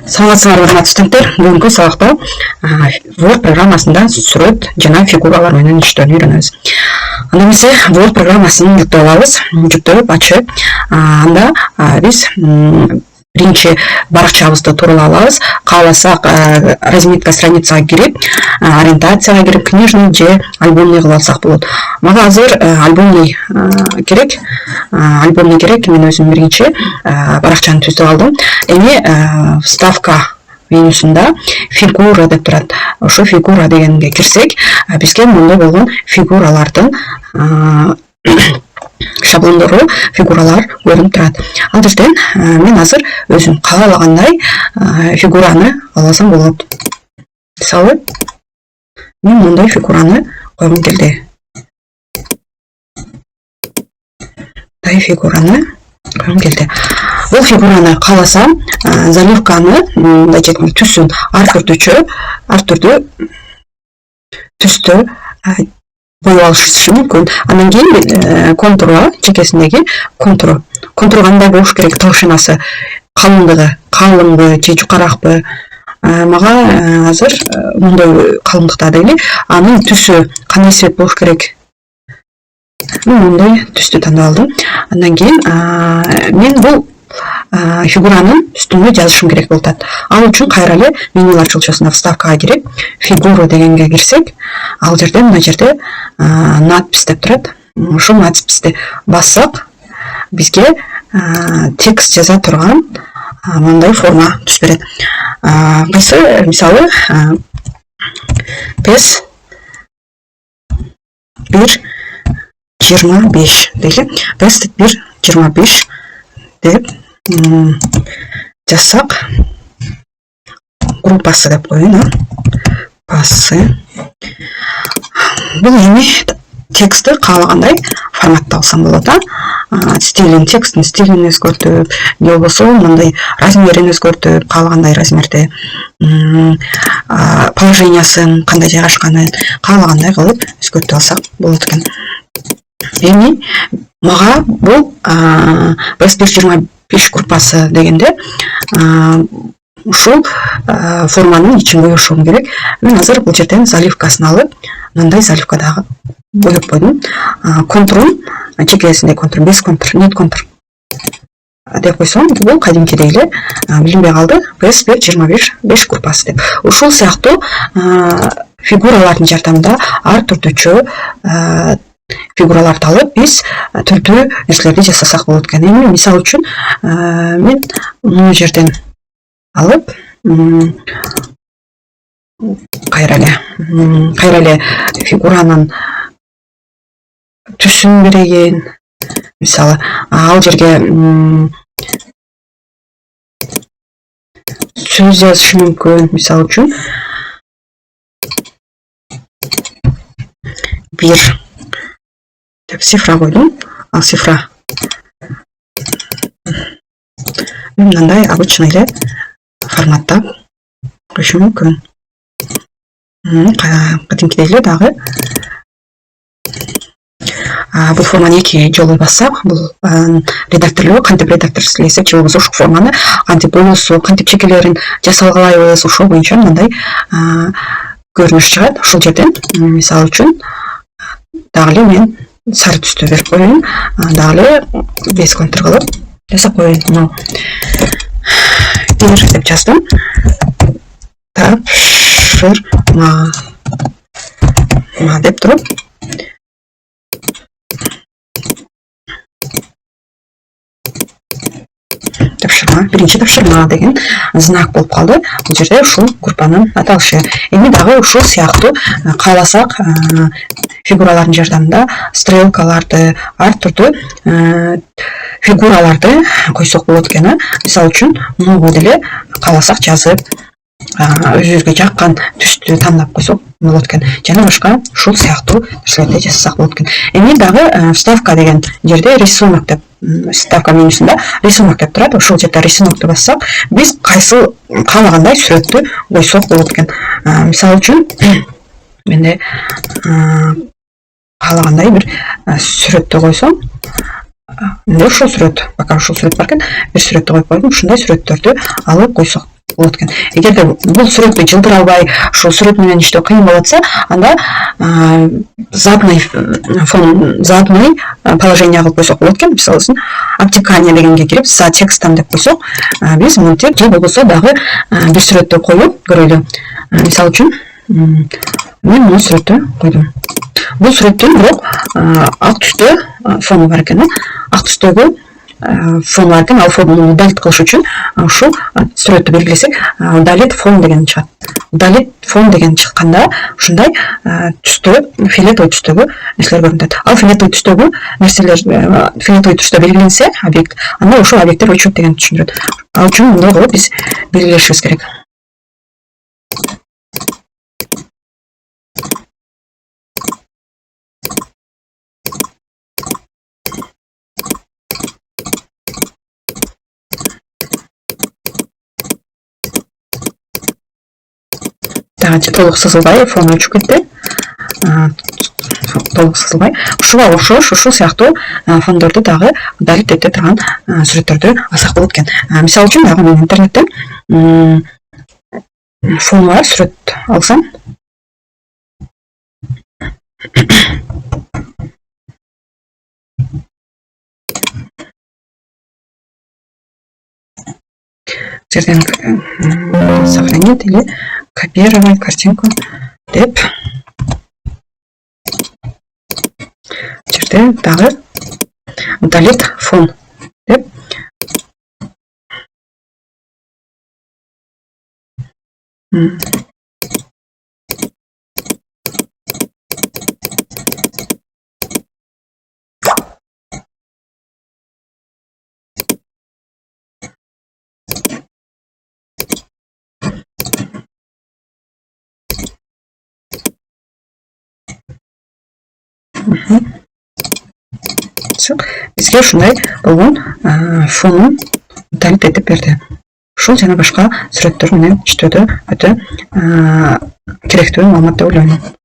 Саламатсыздар урматтуу студенттер. Бүгүнкү сабакта Word программасында сүрөт жана фигуралар менен иштөөнү үйрөнөбүз. Анда эмесе Word программасын жүктөп алабыз. Жүктөп ачып, анда биз биринчи баракчабызды турула алабыз. Кааласак разметка страницага кирип, ориентацияга кирип, книжный же альбомный кылып алсак болот. Мага азыр альбомный керек. Мен өзүм биринчи баракчаны түзүп алдым. Эми вставка менюсунда фигура деп турат. Ошо фигура дегенге кирсек, бизге мындай болгон фигуралардын шаблондору, фигуралар көрүнүп турат. Ал жерден мен азыр өзүм каалагандай фигураны алсам болот. Мисалы, мен мындай фигураны койгум келди. Бул фигураны кааласам, заливканы түсүн ар түрдүү түстө боюп алышым мүмкүн. Андан кийин контурга, чекесиндеги контуру кандай болуш керек, толщинасы, калыңбы же жукаракпы. Мага азыр мындай калыңдыкта дейли, анын түсү кандай цвет болуш керек. Мындай түстү тандап алдым. Андан кийин мен бул фигуранын үстүнө жазышым керек болуп атат. Ал үчүн кайра эле менюлар чылчосуна вставкага кирип, фигуру дегенге кирсек, ал жерде мына жерде надпись деп турат. Ушул надписти бассак, бизге текст жаза турган мындай форма түшүп берет. Кайсы, мисалы, PES 1.25 дейли. PES 1.25 деп жазсак, группасы деп коеюн, пасы. Бул эми текстти каалагандай форматта алсам болот. Текстин стилин өзгөртүп, же болбосо мындай размерин өзгөртүп, каалагандай размерде, положениясын кандай жайгашканын каалагандай кылып өзгөртүп алсак болот экен. Эми мага бул PES 1.25 группасы дегенде ушул форманын ичин боюшум керек. Мен азыр бул жерден заливкасын алып, мындай заливкадагы боеп койдум. Контурун, чекесинде контур, без контур, нет контур деп койсом, бул кадимкидей эле билинбей калды. PES 1.25 группасы деп. Ушул сыяктуу фигуралардын жардамында ар түрдүүчө фигураларды алып, биз түрдүү нерселерди жасасак болот экен. Эми мисал үчүн мен мына жерден алып, кайра эле фигуранын түсүн берейин. Мисалы, ал жерге сөз жазышым мүмкүн. Мисал үчүн 1 деп цифра койдум. Ал цифра мындай обычный эле форматта койушум мүмкүн. Кадимкидей эле дагы бул форманы эки жолу бассак, бул редакторлоо, кантип редакторлесек, же болбосо ушул форманы кантип болосу, кантип чекелерин жасалгалайбыз, ошол боюнча мындай көрүнүш чыгат. Ушул жерден мисал үчүн дагы эле мен сары түстү берип коеюн, дагы эле без контур кылып жасап коеюн. 1 деп жаздым. Тапшырма деп туруп, биринчи тапшырма деген знак болуп калды. Бул жерде ушул группанын аталышы. Эми дагы ушул сыяктуу кааласак фигуралардын жардамында стрелкаларды, ар түрдүү фигураларды койсок болот экен. Мисал үчүн, могу деле кааласак жазып, өзүбүзгө жаккан түстү тандап койсок болот экен. Жана башка ушул сыяктуу нерселерди жасасак болот экен. Эми дагы вставка деген жерде рисунок деп, вставка менюсунда рисунок деп турат. Ушул жерде рисунокты бассак, биз кайсы каалагандай сүрөттү койсок болот экен. Мисал үчүн, менде каалагандай бир сүрөттү койсом, ушул сүрөт, пока ушул сүрөт бар экен, бир сүрөттү коюп койдум. Ушундай сүрөттөрдү алып койсок болот экен. Эгерде бул сүрөттү жылдыра албай, ошол сүрөт менен иштөө кыйын болуп атса, анда задний положение кылып койсок болот экен. Мисалы үчүн обтекание дегенге кирип за текстом деп койсок, биз мынтип же болбосо дагы бир сүрөттү коюп көрөлү. Мисалы үчүн мен бул сүрөттү койдум. Бул сүрөттүн бирок ак түстө фону бар экен. Ак түстөгү фон бар экен. Ал фонду удалить кылыш үчүн ушул сүрөттү белгилесек, удалить фон деген чыгат. Удалить фон деген чыкканда ушундай түстө, фиолетовый түстөгү нерселер көрүнөт. Ал фиолетовый түстөгү нерселер фиолетовый түстө белгиленсе объект, анда ошол объекттер өчөт деген түшүндүрөт. Ал үчүн мындай кылып биз белгилешибиз керек. Толук сызылбай фон өчүп кетти. Толук сызылбай. Ушуга окшош ушул сыяктуу фондорду дагы удалить эте турган сүрөттөрдү алсак болот экен. Мисалы үчүн дагы мен интернеттен фон бар сүрөт алсам. Жерден сохранить или копировать картинку деп жерде дагы удалить фон деп бизге ушундай болгон фонун удалить этип берди. Ушул жана башка сүрөттөр менен иштөөдө өтө керектүү маалымат деп ойлойм.